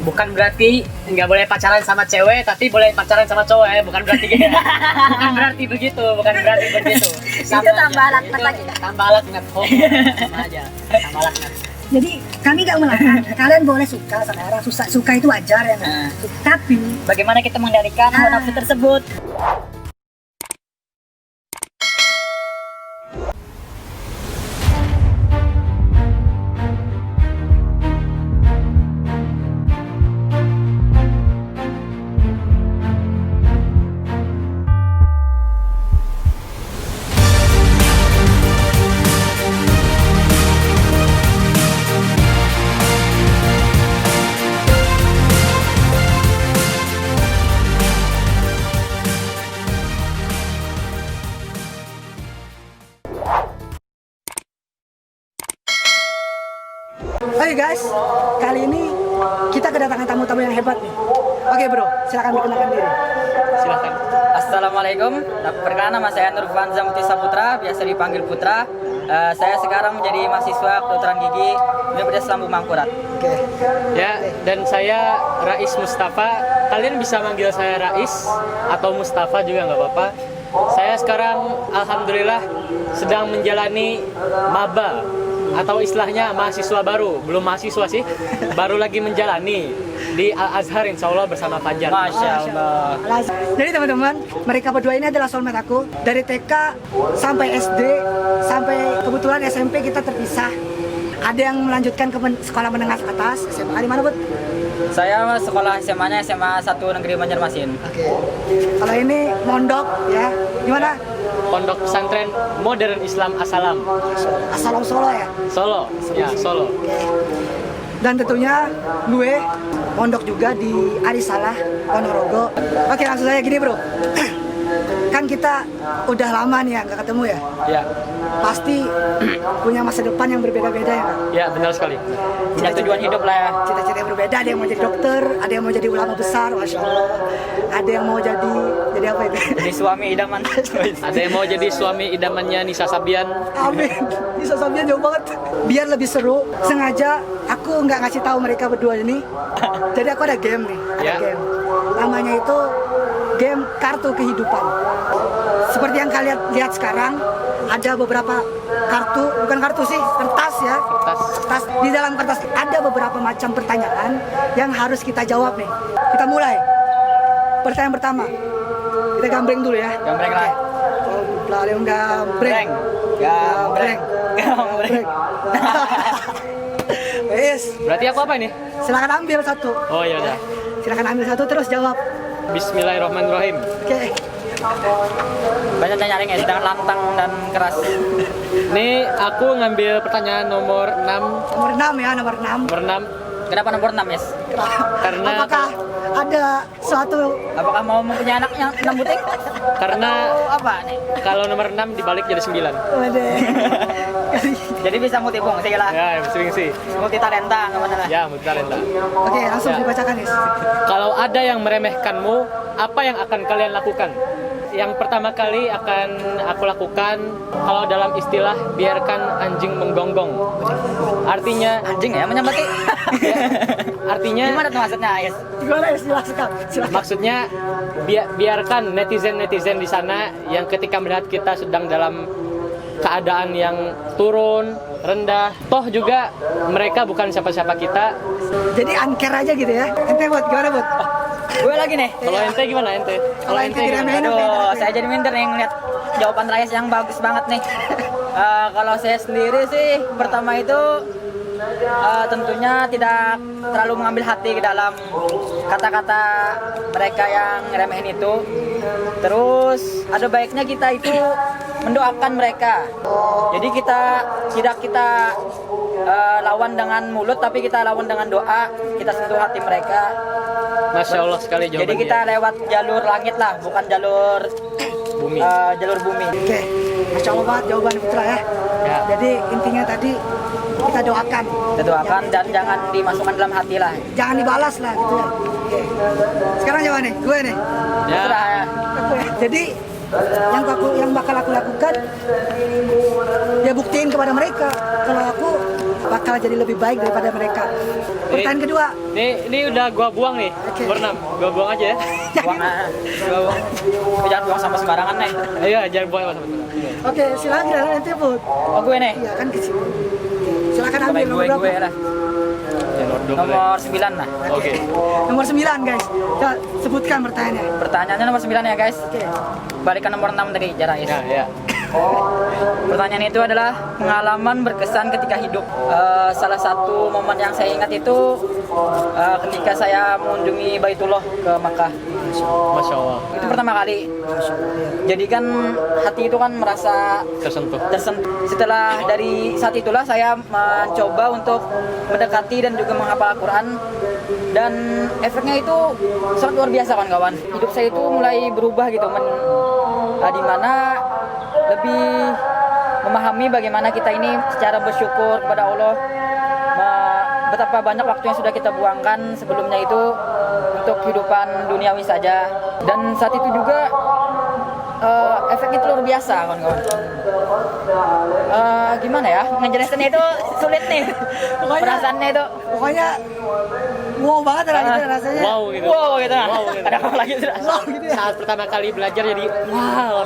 Bukan berarti nggak boleh pacaran sama cewek, tapi boleh pacaran sama cowok ya. Bukan berarti gitu. Bukan berarti begitu, bukan berarti begitu. Itu tambah laknat lagi. Tambah laknat, sama aja. Tambah laknat. Jadi kami nggak melarang. Kalian boleh suka sama orang, suka itu wajar ya. Tapi Bagaimana kita mengendalikan hawa nafsu tersebut? oke guys, kali ini kita kedatangan tamu-tamu yang hebat nih. Oke bro, silakan perkenalkan diri. Silakan. Assalamualaikum. Perkenalkan nama saya Nurfanza Muti Saputra, biasa dipanggil Putra. Saya sekarang menjadi mahasiswa kedokteran gigi Universitas Lambung Mangkurat. Oke. Ya, dan saya Rais Mustafa. Kalian bisa manggil saya Rais atau Mustafa juga nggak apa-apa. Saya sekarang alhamdulillah sedang menjalani maba atau istilahnya mahasiswa baru, belum mahasiswa sih, baru lagi menjalani di Al Azhar insya Allah bersama Fajar. Masya Allah. Jadi teman-teman, mereka berdua ini adalah soulmate aku. Dari TK sampai SD, sampai kebetulan SMP kita terpisah. Ada yang melanjutkan ke sekolah menengah atas, SMA di mana, Bud? Saya sekolah SMA-nya SMA 1 Negeri Banjarmasin. Oke. Kalau ini mondok ya. Gimana? Pondok pesantren modern Islam Asalam Assalam Solo ya. Solo, ya Solo. Dan tentunya gue mondok juga di Arisalah, Ponorogo. Oke, langsung saja gini, Bro. Kan kita udah lama nih ya nggak ketemu ya. Ya, Pasti punya masa depan yang berbeda-beda ya, Kak? ya benar sekali. Punya tujuan hidup lah ya. Cita-cita yang berbeda, ada yang mau jadi dokter, ada yang mau jadi ulama besar, Masya Allah. Ada yang mau jadi apa itu? Jadi suami idaman. Ada yang mau jadi suami idamannya Nisa Sabian. Amin. Bisa sambil jauh banget. Biar lebih seru, sengaja aku nggak ngasih tahu mereka berdua ini. Jadi aku ada game nih, ada Ya. game. Namanya itu game kartu kehidupan. Seperti yang kalian lihat sekarang, ada beberapa kartu, bukan kartu sih, kertas ya. Kertas. Di dalam kertas ada beberapa macam pertanyaan yang harus kita jawab nih. Kita mulai. Pertanyaan pertama. Kita gambreng dulu ya. Gambreng lah. Lalu gambreng. Gambreng. Gambreng. Yes. Berarti aku apa ini? Silakan ambil satu. Oh ya udah. Silakan ambil satu terus jawab. Bismillahirrahmanirrahim. Oke. Banyak nyaring ya, sedang lantang dan keras. Nih aku ngambil pertanyaan nomor 6. Nomor 6 ya, nomor 6. Nomor 6. Kenapa nomor 6, Yes? Karena Apakah ada suatu Apakah mau mempunyai anak yang 6 butik? karena Apa nih? kalau nomor 6 dibalik jadi 9. Waduh. Jadi bisa multifung sih lah. Ya, sering sih. Multi talenta nggak masalah. Ya, multi talenta. Oke, langsung Ya. dibacakan, Is. Kalau ada yang meremehkanmu, apa yang akan kalian lakukan? Yang pertama kali akan aku lakukan, kalau dalam istilah biarkan anjing menggonggong. Artinya, Anjing ya menyamati. artinya Gimana tuh maksudnya, Yes? Gimana ya, silakan. Silakan. maksudnya biarkan netizen di sana yang ketika melihat kita sedang dalam keadaan yang turun, rendah, toh juga mereka bukan siapa-siapa kita. Jadi anker aja gitu ya. Ente buat gimana, Bud? Gue lagi nih. Kalau ente gimana ente? Kalau ente tidak gimana? main, Aduh, saya jadi minder nih ngeliat jawaban Rayas yang bagus banget nih. Kalau saya sendiri sih, pertama itu tentunya tidak terlalu mengambil hati ke dalam kata-kata mereka yang remehin itu. Terus ada baiknya kita itu mendoakan mereka. Jadi tidak kita lawan dengan mulut, tapi kita lawan dengan doa. Kita sentuh hati mereka. Masya Allah sekali jawabannya. Jadi kita lewat jalur langit lah, bukan jalur bumi. jalur bumi. Oke. Masya Allah banget jawaban Putra ya. Ya. Jadi intinya tadi kita doakan. Kita doakan dan jangan dimasukkan dalam hati lah. Jangan dibalas lah gitu ya. Oke. Sekarang siapa nih? Gue nih. Ya. Terserah ya. Jadi yang bakal aku lakukan ya buktiin kepada mereka kalau aku bakal jadi lebih baik daripada mereka. Pertanyaan kedua. Ini udah gua buang nih. Oke. Nomor 6. Gua buang aja ya. Buang aja. Buang. Tapi jangan buang sama sembarangan nih. Iya, jangan buang sama teman. Oke, silakan giliran nanti Put. Oh gue nih. Iya kan kecil. Silakan Sama ambil nomor gue berapa? lah. Nomor 9 lah. Oke. Nomor 9 guys. Ya, sebutkan pertanyaannya. Pertanyaannya nomor 9 ya guys. Oke. Balikan nomor 6 tadi jarak Ya, ya. Pertanyaan itu adalah pengalaman berkesan ketika hidup. Salah satu momen yang saya ingat itu ketika saya mengunjungi Baitullah ke Makkah. Masya Allah. Itu pertama kali. Jadi kan hati itu kan merasa Tersentuh. tersentuh. Setelah dari saat itulah saya mencoba untuk mendekati dan juga menghafal Al-Quran, dan efeknya itu sangat luar biasa kawan-kawan. Hidup saya itu mulai berubah gitu, di mana lebih memahami bagaimana kita ini secara bersyukur kepada Allah, betapa banyak waktu yang sudah kita buangkan sebelumnya itu untuk kehidupan duniawi saja. Dan saat itu juga efeknya itu luar biasa kawan-kawan. Gimana ya ngejelasinnya itu sulit nih. Perasaannya itu Pokoknya wow banget lah gitu rasanya. Wow gitu. wow gitu. Wow, gitu. Ada apa lagi sudah? Wow gitu ya. Saat pertama kali belajar jadi wow.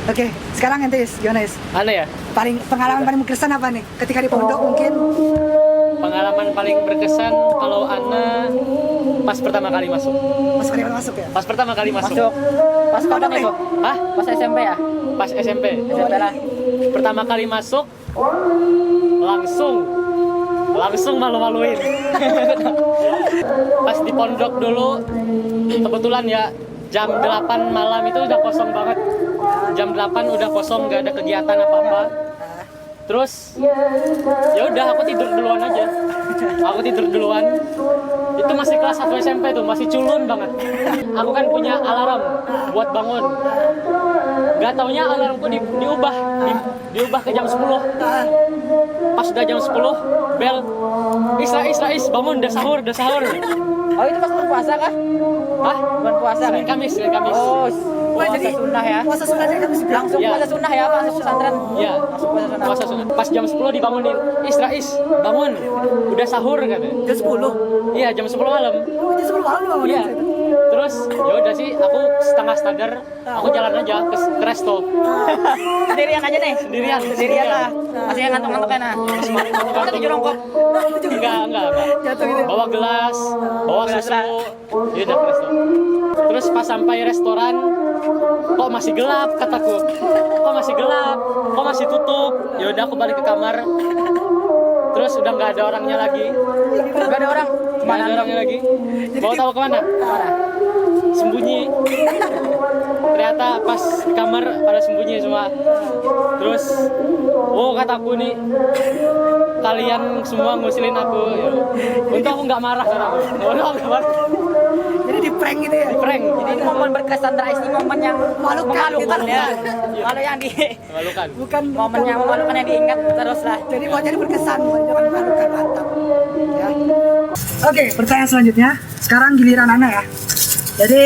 Oke, sekarang ente Is, gimana Is? Mana ya? Pengalaman paling berkesan apa nih? Ketika di pondok mungkin? Pengalaman paling berkesan kalau Ana pas pertama kali masuk. Mas Karim masuk ya? Pas pertama kali masuk. Pas kapan itu? Hah? Pas SMP ya? Pas SMP. SMP lah. Pertama kali masuk langsung malu-maluin. Pas di pondok dulu kebetulan ya jam 8 malam itu udah kosong banget. Jam 8 udah kosong, gak ada kegiatan apa-apa. Terus ya udah aku tidur duluan aja. Aku tidur duluan. Itu masih kelas 1 SMP tuh, masih culun banget. Aku kan punya alarm buat bangun. Gak taunya alarmku diubah ke jam 10. Pas udah jam 10, bel. Is, bangun, udah sahur. Oh itu pas berpuasa kah? Hah? Bulan puasa Senin kan? Kamis. Oh, Wah, puasa sunnah ya? Puasa sunnah dari kami sebelah. Langsung Ya. puasa sunnah ya, masuk pesantren. Iya, Langsung puasa sunnah. puasa sunat. Pas jam 10 dibangunin. Is, bangun. Udah sahur katanya. Jam 10. Iya, jam 10 malam. Oh, jam 10 malam bangun. Iya. Terus ya udah sih, aku setengah sadar, aku jalan aja ke resto. Sendirian aja nih? Sendirian lah. Masih ngantuk-ngantuknya nah. Kita 7 rongkok. Enggak. Jatuh gitu. Bawa gelas, bawa susu. Ya udah ke resto. Terus pas sampai restoran, kok masih gelap kataku. Kok masih tutup. Ya udah aku balik ke kamar. Terus udah nggak ada orangnya lagi. Gak ada orang. Nggak ada orangnya lagi. Mau tahu kemana? Mana? Sembunyi. Ternyata pas di kamar pada sembunyi semua. Terus, oh kataku nih, kalian semua ngusilin aku. Ya. Untung aku nggak marah kataku. Untung aku nggak marah. Jadi di prank gitu ya? Prank. Jadi ini momen berkesan Rais, ini momen yang Memalukan memalukan gitu. ya. Kalau yang di Memalukan. Bukan momen yang memalukan yang diingat terus lah. Jadi mau jadi berkesan, jangan memalukan, mantap. Ya. Oke, pertanyaan selanjutnya. Sekarang giliran Ana ya. Jadi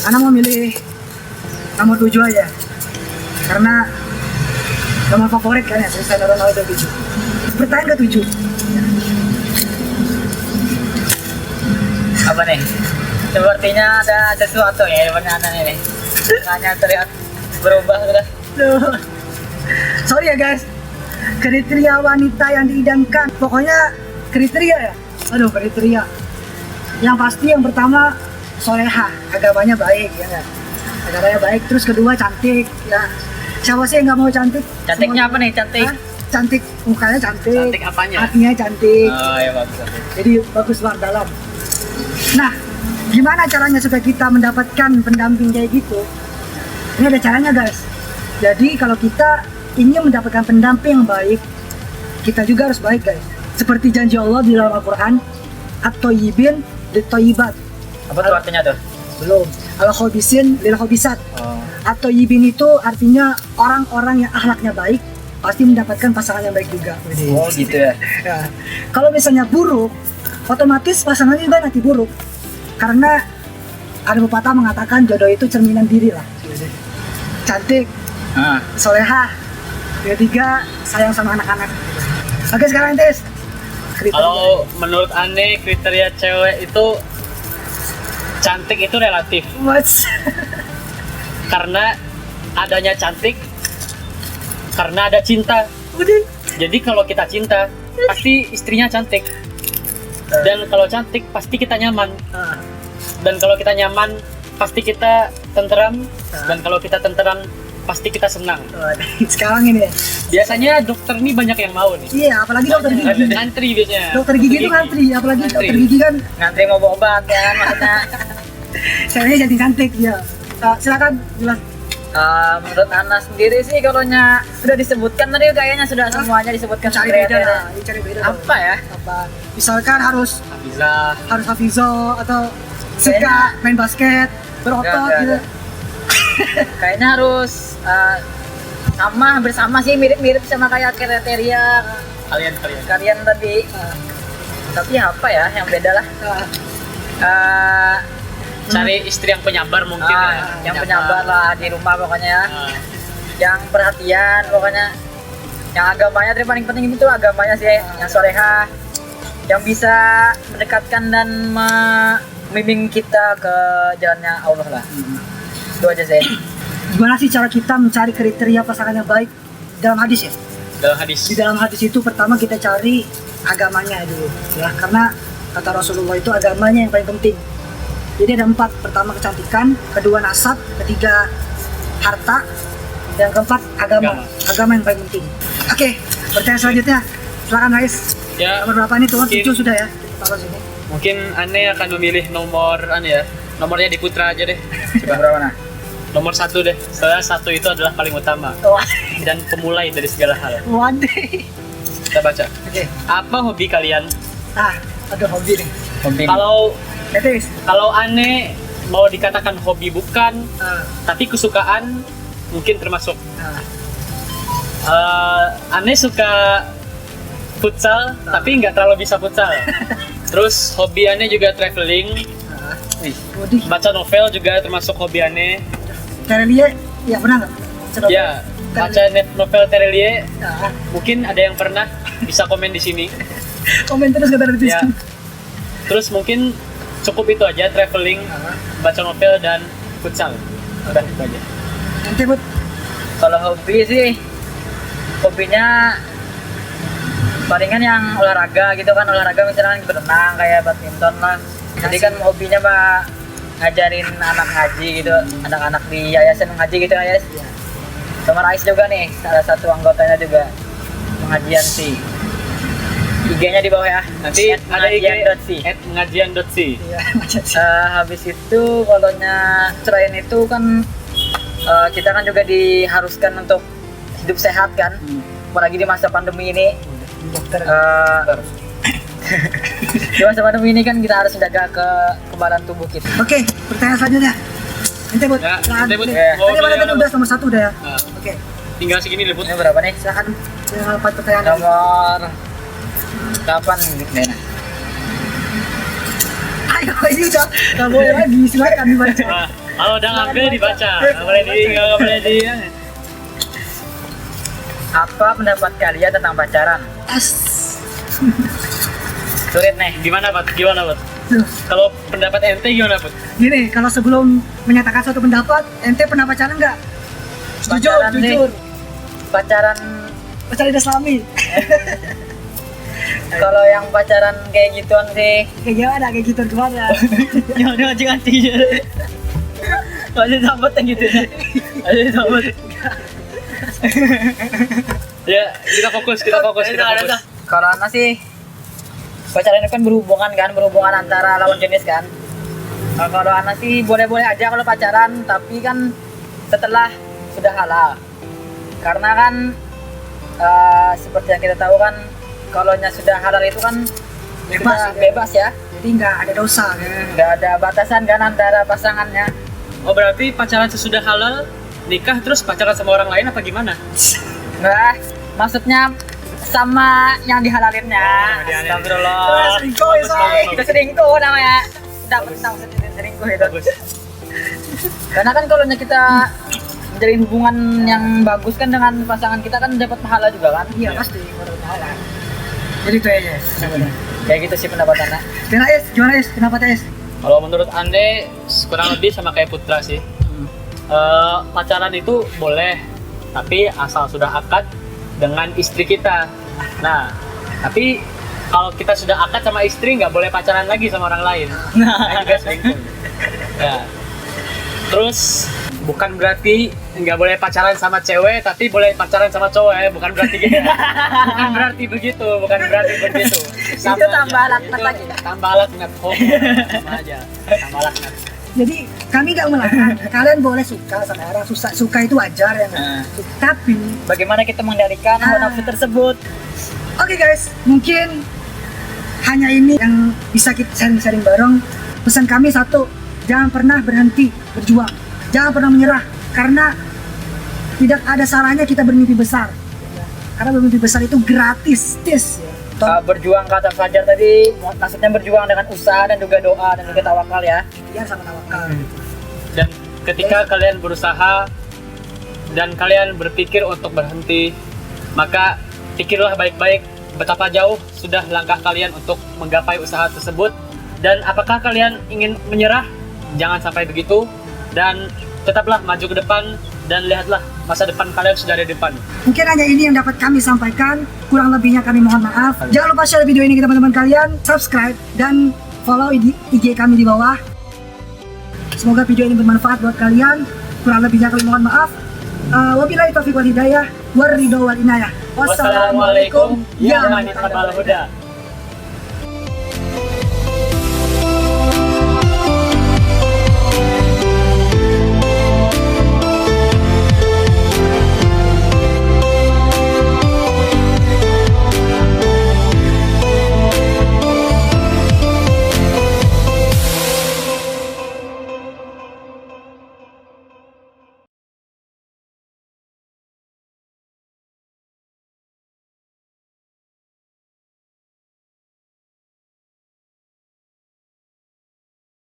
Ana mau milih nomor 7 aja. Karena nomor favorit kan ya, Cristiano Ronaldo 7. Pertanyaan ke-7. Apa nih? Sepertinya ada sesuatu ya di depan Anda nih. Hanya terlihat berubah sudah. Duh. Sorry ya guys. Kriteria wanita yang diidamkan. Pokoknya kriteria ya. Aduh, kriteria. Yang pasti yang pertama soleha, agamanya baik ya nggak? Agamanya baik. Terus kedua cantik ya. Siapa sih yang nggak mau cantik? Cantiknya apa nih? Cantik. Hah? Cantik, mukanya cantik. Cantik apanya? Hatinya cantik. Oh ya bagus. Jadi bagus luar dalam. Nah, gimana caranya supaya kita mendapatkan pendamping kayak gitu? Ini ada caranya guys. Jadi kalau kita ingin mendapatkan pendamping yang baik, kita juga harus baik guys. Seperti janji Allah di dalam Al-Quran, at-toyibin lit-toyibat. Apa tuh artinya tuh? Belum. Al-khobisin lil-khobisat. Oh. At-toyibin itu artinya orang-orang yang akhlaknya baik pasti mendapatkan pasangan yang baik juga. Oh gitu ya. Ya. Kalau misalnya buruk, otomatis pasangannya juga nanti buruk. Karena ada pepatah mengatakan jodoh itu cerminan diri lah. Cantik, Ah. soleha, ketiga sayang sama anak-anak. Oke, sekarang Tes. Kalau menurut Ane kriteria cewek itu cantik itu relatif karena adanya cantik karena ada cinta. Udah. Jadi kalau kita cinta pasti istrinya cantik, dan kalau cantik pasti kita nyaman, dan kalau kita nyaman pasti kita tenteram, dan kalau kita tenteram pasti kita senang. Sekarang ini ya. Biasanya dokter nih banyak yang mau nih. Iya, apalagi dokter gigi. Ngantri biasanya. Dokter gigi itu ngantri, apalagi Ngantri. dokter gigi kan Ngantri mau bawa obat ya kan maksudnya. ceweknya jadi cantik ya. Silakan jelas. Menurut Ana sendiri sih kalau sudah disebutkan tadi kayaknya sudah semuanya disebutkan Cari beda kriteria. lah, cari beda. dong. Apa ya? Apa? Misalkan harus Bisa. Hafizo atau suka main basket, berotot Enggak, gitu. Kayaknya harus hampir sama sih, mirip-mirip sama kayak kriteria Kalian. kalian tadi. Tapi apa ya yang beda lah? Nah, Cari istri yang penyabar mungkin ya. Yang penyabar lah di rumah pokoknya ya. Nah, Yang perhatian pokoknya. Yang agamanya tadi paling penting itu agamanya sih, yang soleha, yang bisa mendekatkan dan membimbing kita ke jalannya Allah lah. Itu aja sih. gimana sih cara kita mencari kriteria pasangan yang baik dalam hadis ya? dalam hadis. Di dalam hadis itu pertama kita cari agamanya dulu ya, karena kata Rasulullah itu agamanya yang paling penting. Jadi ada 4, pertama kecantikan, kedua nasab, ketiga harta, yang keempat agama yang paling penting. Oke, pertanyaan selanjutnya, silakan Rais. Ya, Nomor berapa nih tuan? mungkin- 7 sudah ya, kita taruh sini. mungkin Ane akan memilih nomornya di Putra aja deh. Coba berapa nah? Nomor 1 deh. Soalnya 1 itu adalah paling utama Wah, dan pemulai dari segala hal. waduh. Kita baca. Oke, Apa hobi kalian? ada hobi nih. Kalau Ane mau dikatakan hobi bukan, tapi kesukaan mungkin termasuk. Ane suka futsal, tapi nggak terlalu bisa futsal. Terus hobi Ane juga traveling, Waduh, baca novel juga termasuk hobi Ane. Terelie, ya pernah nggak? Coba. Ya, baca novel Terelie. Nah, Mungkin ada yang pernah, bisa komen di sini. komen terus kata dari Ya. Terus mungkin cukup itu aja, traveling, baca novel dan futsal. Udah itu aja. Nanti buat Kalau hobi sih, hobinya palingan yang olahraga gitu kan, olahraga misalnya berenang kayak badminton lah. Jadi kan hobinya mah ngajarin anak ngaji gitu, anak-anak di yayasan ngaji gitu ya. Sama Rais juga nih, salah satu anggotanya juga pengajian sih. IG-nya di bawah ya. Nanti ada IG pengajian.si. @pengajian.si. ya, macam sih. Habis itu kalau selain itu kan kita kan juga diharuskan untuk hidup sehat kan, apalagi di masa pandemi ini. Dokter. Di masa pandemi ini kan kita harus menjaga kekebalan tubuh kita. Oke, pertanyaan selanjutnya. Nanti buat Ya, silakan. nanti, Bud. Ya. Mau Tadi mana pilih tadi apa? udah nomor 1 udah ya. Nah, Oke, tinggal segini deh, Bud. Ini berapa nih? silakan. Yang 4 pertanyaan. lagi. Nomor 8 nih. Ayo, ini udah nggak boleh lagi. Silakan dibaca. Nah, kalau udah ngambil dibaca, nggak boleh di. Apa pendapat kalian tentang pacaran? As. Sulit nih. Gimana, Bud? Gimana, Bud? Tuh. Kalau pendapat ente gimana, Bud? Gini, kalau sebelum menyatakan suatu pendapat, ente pernah pacaran nggak? Jujur, Pacaran nih. jujur. Pacaran, Pacaran Islami. kalau yang pacaran kayak gituan sih Kayak gimana? Kayak gitu gimana? jangan ngancing-ngancing aja. Masih sambut yang gitu ya. Masih sambut. Ya, kita fokus. Kalau Ana sih pacaran itu kan berhubungan antara lawan jenis kan. Kalau Ana sih boleh-boleh aja kalau pacaran, tapi kan setelah sudah halal. Karena kan seperti yang kita tahu kan, kalau sudah halal itu kan Bebas, sudah bebas ya. Jadi nggak ada dosa. Kan? Nggak ada batasan kan antara pasangannya. Oh, berarti pacaran sesudah halal, nikah terus pacaran sama orang lain apa gimana? Nggak, maksudnya sama yang dihalalinnya. Astagfirullah. Selingkuh ya, say. Itu selingkuh namanya. Dapat selingkuh itu. Bagus. Karena kan kalau kita menjalin hubungan yang bagus kan dengan pasangan kita kan dapat pahala juga kan. Iya pasti. Baru pahala. Jadi itu aja. Kayak gitu sih pendapat anak. Dan Ais, gimana Ais? Kenapa Ais? Kalau menurut Ande kurang lebih sama kayak Putra sih. Pacaran itu boleh, tapi asal sudah akad dengan istri kita. Nah, tapi kalau kita sudah akad sama istri nggak boleh pacaran lagi sama orang lain. Nah, juga selingkuh. Ya. Terus bukan berarti nggak boleh pacaran sama cewek, tapi boleh pacaran sama cowok ya. Bukan berarti gitu. Bukan berarti begitu. Bukan berarti begitu. Itu tambah laknat Itu lagi. Tambah laknat. Homo. Sama aja. Tambah laknat. Jadi kami nggak melarang. Kalian boleh suka sama orang, suka itu wajar ya. Tapi Bagaimana kita mengendalikan hawa nafsu tersebut? oke guys, mungkin hanya ini yang bisa kita sharing-sharing bareng. Pesan kami satu, jangan pernah berhenti berjuang, jangan pernah menyerah, karena tidak ada salahnya kita bermimpi besar. Karena bermimpi besar itu gratis, tis. Berjuang kata Fajar tadi, maksudnya berjuang dengan usaha dan juga doa dan juga tawakal ya. Biar sama tawakal. Dan ketika kalian berusaha dan kalian berpikir untuk berhenti, maka pikirlah baik-baik betapa jauh sudah langkah kalian untuk menggapai usaha tersebut, dan apakah kalian ingin menyerah? Jangan sampai begitu, dan tetaplah maju ke depan dan lihatlah masa depan kalian sudah ada di depan. Mungkin hanya ini yang dapat kami sampaikan, kurang lebihnya kami mohon maaf. Jangan lupa share video ini ke teman-teman kalian, subscribe dan follow IG kami di bawah. Semoga video ini bermanfaat buat kalian. Kurang lebihnya kami mohon maaf. Wabillahi taufiq wal hidayah, waridho wal inayah. Wassalamualaikum ya man ittaba'al huda.